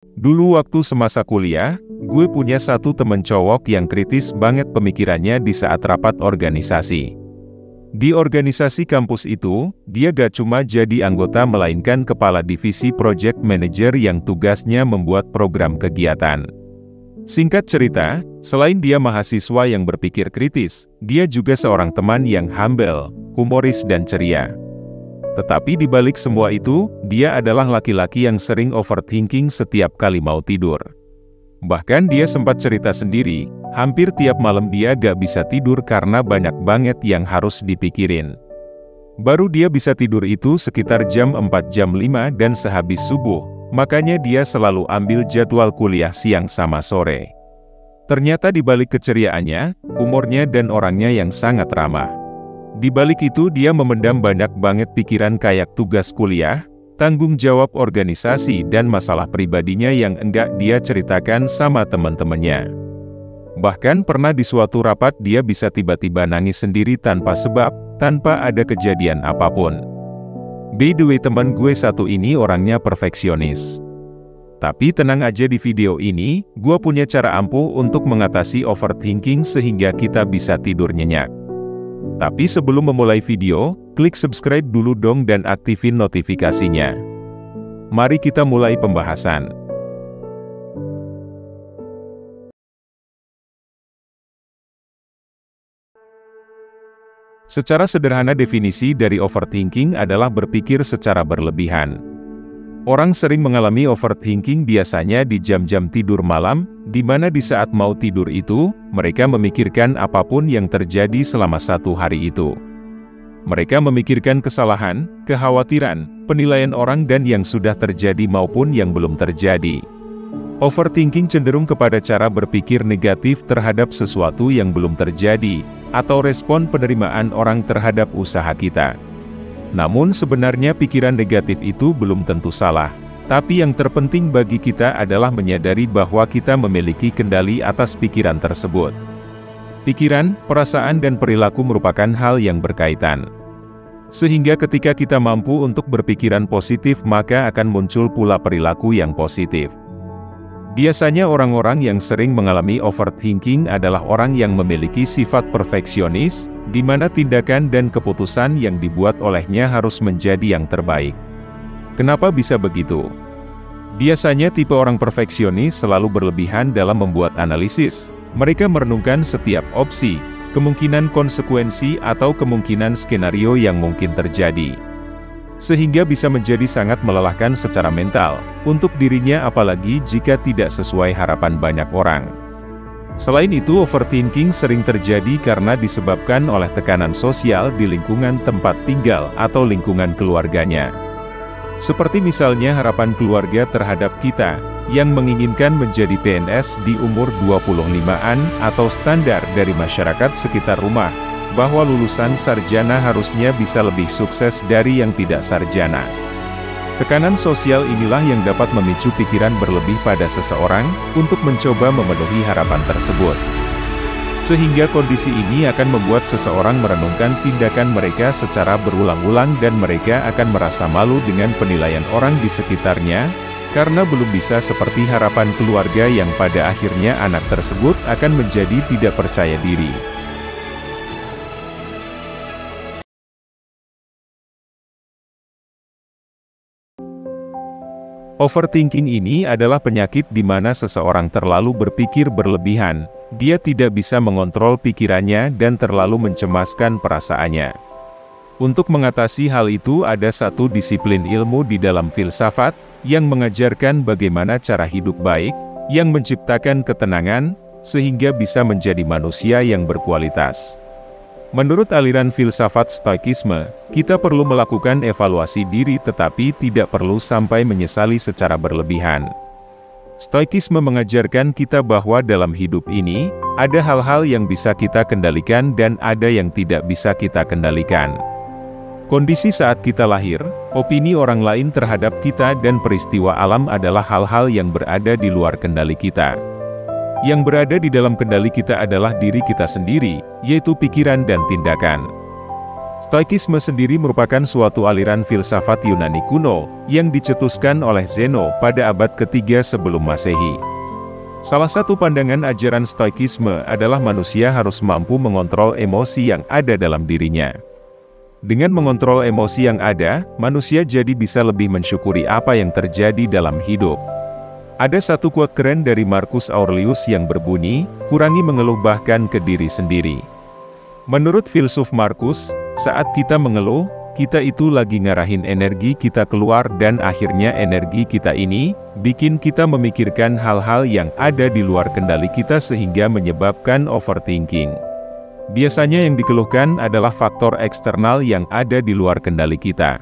Dulu waktu semasa kuliah, gue punya satu temen cowok yang kritis banget pemikirannya di saat rapat organisasi. Di organisasi kampus itu, dia gak cuma jadi anggota melainkan kepala divisi project manager yang tugasnya membuat program kegiatan. Singkat cerita, selain dia mahasiswa yang berpikir kritis, dia juga seorang teman yang humble, humoris dan ceria. Tetapi di balik semua itu, dia adalah laki-laki yang sering overthinking setiap kali mau tidur. Bahkan dia sempat cerita sendiri, hampir tiap malam dia gak bisa tidur karena banyak banget yang harus dipikirin. Baru dia bisa tidur itu sekitar jam 4 jam 5 dan sehabis subuh, makanya dia selalu ambil jadwal kuliah siang sama sore. Ternyata di balik keceriaannya, humornya dan orangnya yang sangat ramah. Di balik itu dia memendam banyak banget pikiran kayak tugas kuliah, tanggung jawab organisasi dan masalah pribadinya yang enggak dia ceritakan sama teman-temannya. Bahkan pernah di suatu rapat dia bisa tiba-tiba nangis sendiri tanpa sebab, tanpa ada kejadian apapun. By the way, teman gue satu ini orangnya perfeksionis. Tapi tenang aja, di video ini, gue punya cara ampuh untuk mengatasi overthinking sehingga kita bisa tidur nyenyak. Tapi sebelum memulai video, klik subscribe dulu dong dan aktifin notifikasinya. Mari kita mulai pembahasan. Secara sederhana definisi dari overthinking adalah berpikir secara berlebihan. Orang sering mengalami overthinking biasanya di jam-jam tidur malam, di mana di saat mau tidur itu, mereka memikirkan apapun yang terjadi selama satu hari itu. Mereka memikirkan kesalahan, kekhawatiran, penilaian orang dan yang sudah terjadi maupun yang belum terjadi. Overthinking cenderung kepada cara berpikir negatif terhadap sesuatu yang belum terjadi, atau respon penerimaan orang terhadap usaha kita. Namun sebenarnya pikiran negatif itu belum tentu salah, tapi yang terpenting bagi kita adalah menyadari bahwa kita memiliki kendali atas pikiran tersebut. Pikiran, perasaan dan perilaku merupakan hal yang berkaitan. Sehingga ketika kita mampu untuk berpikiran positif maka akan muncul pula perilaku yang positif. Biasanya orang-orang yang sering mengalami overthinking adalah orang yang memiliki sifat perfeksionis, di mana tindakan dan keputusan yang dibuat olehnya harus menjadi yang terbaik. Kenapa bisa begitu? Biasanya tipe orang perfeksionis selalu berlebihan dalam membuat analisis. Mereka merenungkan setiap opsi, kemungkinan konsekuensi atau kemungkinan skenario yang mungkin terjadi. Sehingga bisa menjadi sangat melelahkan secara mental, untuk dirinya apalagi jika tidak sesuai harapan banyak orang. Selain itu, overthinking sering terjadi karena disebabkan oleh tekanan sosial di lingkungan tempat tinggal atau lingkungan keluarganya. Seperti misalnya harapan keluarga terhadap kita, yang menginginkan menjadi PNS di umur 25-an atau standar dari masyarakat sekitar rumah, bahwa lulusan sarjana harusnya bisa lebih sukses dari yang tidak sarjana. Tekanan sosial inilah yang dapat memicu pikiran berlebih pada seseorang untuk mencoba memenuhi harapan tersebut. Sehingga kondisi ini akan membuat seseorang merenungkan tindakan mereka secara berulang-ulang dan mereka akan merasa malu dengan penilaian orang di sekitarnya, karena belum bisa seperti harapan keluarga yang pada akhirnya anak tersebut akan menjadi tidak percaya diri. Overthinking ini adalah penyakit di mana seseorang terlalu berpikir berlebihan, dia tidak bisa mengontrol pikirannya dan terlalu mencemaskan perasaannya. Untuk mengatasi hal itu ada satu disiplin ilmu di dalam filsafat, yang mengajarkan bagaimana cara hidup baik, yang menciptakan ketenangan, sehingga bisa menjadi manusia yang berkualitas. Menurut aliran filsafat Stoikisme, kita perlu melakukan evaluasi diri tetapi tidak perlu sampai menyesali secara berlebihan. Stoikisme mengajarkan kita bahwa dalam hidup ini, ada hal-hal yang bisa kita kendalikan dan ada yang tidak bisa kita kendalikan. Kondisi saat kita lahir, opini orang lain terhadap kita dan peristiwa alam adalah hal-hal yang berada di luar kendali kita. Yang berada di dalam kendali kita adalah diri kita sendiri, yaitu pikiran dan tindakan. Stoikisme sendiri merupakan suatu aliran filsafat Yunani kuno yang dicetuskan oleh Zeno pada abad ketiga sebelum Masehi. Salah satu pandangan ajaran Stoikisme adalah manusia harus mampu mengontrol emosi yang ada dalam dirinya. Dengan mengontrol emosi yang ada, manusia jadi bisa lebih mensyukuri apa yang terjadi dalam hidup. Ada satu quote keren dari Marcus Aurelius yang berbunyi, "Kurangi mengeluh bahkan ke diri sendiri." Menurut filsuf Marcus, saat kita mengeluh, kita itu lagi ngarahin energi kita keluar dan akhirnya energi kita ini bikin kita memikirkan hal-hal yang ada di luar kendali kita sehingga menyebabkan overthinking. Biasanya yang dikeluhkan adalah faktor eksternal yang ada di luar kendali kita.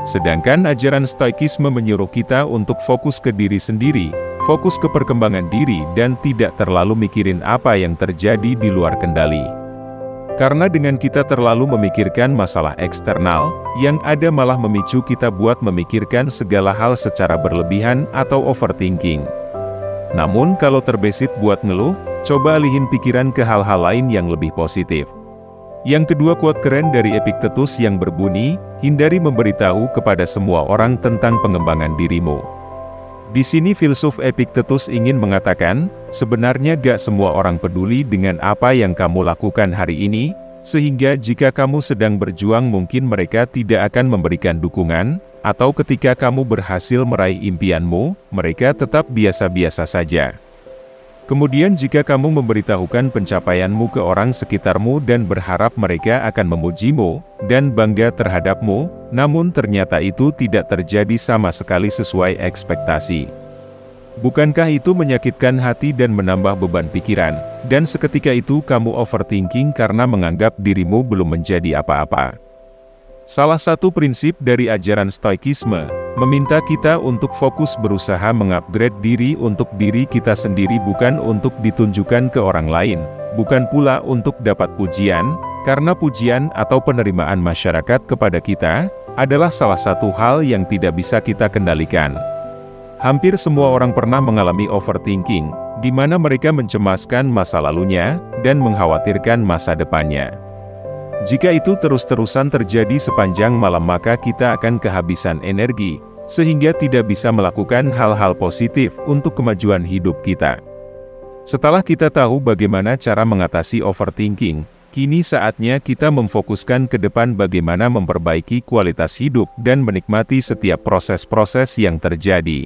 Sedangkan ajaran Stoikisme menyuruh kita untuk fokus ke diri sendiri, fokus ke perkembangan diri dan tidak terlalu mikirin apa yang terjadi di luar kendali. Karena dengan kita terlalu memikirkan masalah eksternal, yang ada malah memicu kita buat memikirkan segala hal secara berlebihan atau overthinking. Namun kalau terbesit buat ngeluh, coba alihin pikiran ke hal-hal lain yang lebih positif. Yang kedua quote keren dari Epictetus yang berbunyi, "Hindari memberitahu kepada semua orang tentang pengembangan dirimu." Di sini filsuf Epictetus ingin mengatakan, sebenarnya gak semua orang peduli dengan apa yang kamu lakukan hari ini, sehingga jika kamu sedang berjuang mungkin mereka tidak akan memberikan dukungan, atau ketika kamu berhasil meraih impianmu, mereka tetap biasa-biasa saja. Kemudian jika kamu memberitahukan pencapaianmu ke orang sekitarmu dan berharap mereka akan memujimu, dan bangga terhadapmu, namun ternyata itu tidak terjadi sama sekali sesuai ekspektasi. Bukankah itu menyakitkan hati dan menambah beban pikiran, dan seketika itu kamu overthinking karena menganggap dirimu belum menjadi apa-apa. Salah satu prinsip dari ajaran Stoikisme, meminta kita untuk fokus berusaha mengupgrade diri untuk diri kita sendiri bukan untuk ditunjukkan ke orang lain, bukan pula untuk dapat pujian, karena pujian atau penerimaan masyarakat kepada kita, adalah salah satu hal yang tidak bisa kita kendalikan. Hampir semua orang pernah mengalami overthinking, di mana mereka mencemaskan masa lalunya, dan mengkhawatirkan masa depannya. Jika itu terus-terusan terjadi sepanjang malam maka kita akan kehabisan energi, sehingga tidak bisa melakukan hal-hal positif untuk kemajuan hidup kita. Setelah kita tahu bagaimana cara mengatasi overthinking, kini saatnya kita memfokuskan ke depan bagaimana memperbaiki kualitas hidup dan menikmati setiap proses-proses yang terjadi.